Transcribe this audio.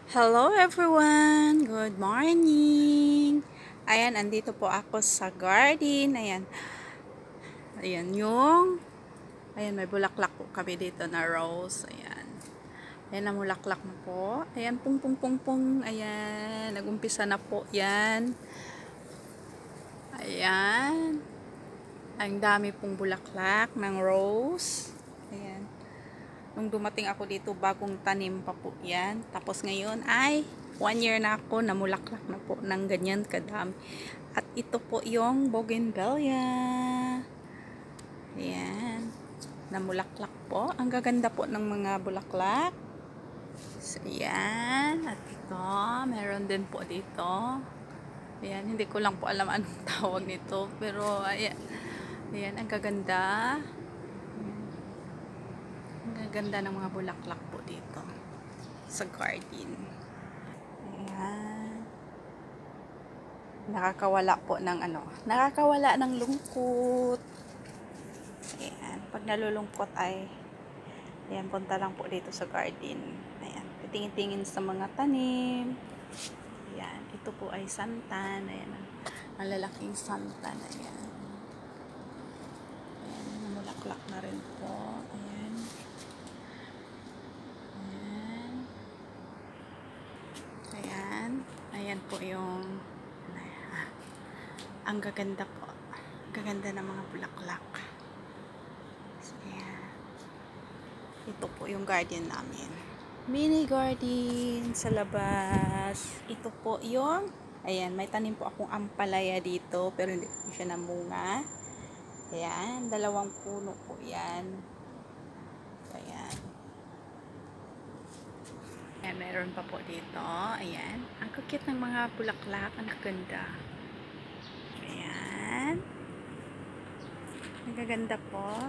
Hello everyone! Good morning! Ayan, andito po ako sa garden. Ayan. Ayan ayan, may bulaklak po kami dito na rose. Ayan. Ayan, namulaklak na po. Ayan, pung pung pung pung. Ayan, nagumpisa na po yan. Ayan. Ang dami pong bulaklak ng rose. Ayan. Nung dumating ako dito, bagong tanim pa po yan. Tapos ngayon ay 1 year na ako, namulaklak na po ng ganyan kadami. At ito po yung bougainvillea. Ayan. Namulaklak po. Ang gaganda po ng mga bulaklak. So, ayan. At ito, meron din po dito. Ayan, hindi ko lang po alam anong tawag nito. Pero, ayan. Ayan, ang gaganda. Ang ganda ng mga bulaklak po dito sa garden. Ayan. Nakakawala po ng nakakawala ng lungkot. Ayan. Pag nalulungkot ay ayan, punta lang po dito sa garden. Ayan. Tingin-tingin sa mga tanim. Ayan. Ito po ay santan. Ayan. Ang lalaking santan. Ayan. Ayan. Namulaklak na rin po. Ayan. Ayan po yung ang gaganda po. Gaganda ng mga bulaklak. So, ayan. Ito po yung garden namin. Mini garden sa labas. Ito po yung ayan, may tanim po akong ampalaya dito pero hindi po siya namunga. Ayan, 2 puno po yan. Ayan. Ayan, meron pa po dito. Ayan. Ang kukit ng mga bulaklak. Ang ganda. Ayan. Ang gaganda po.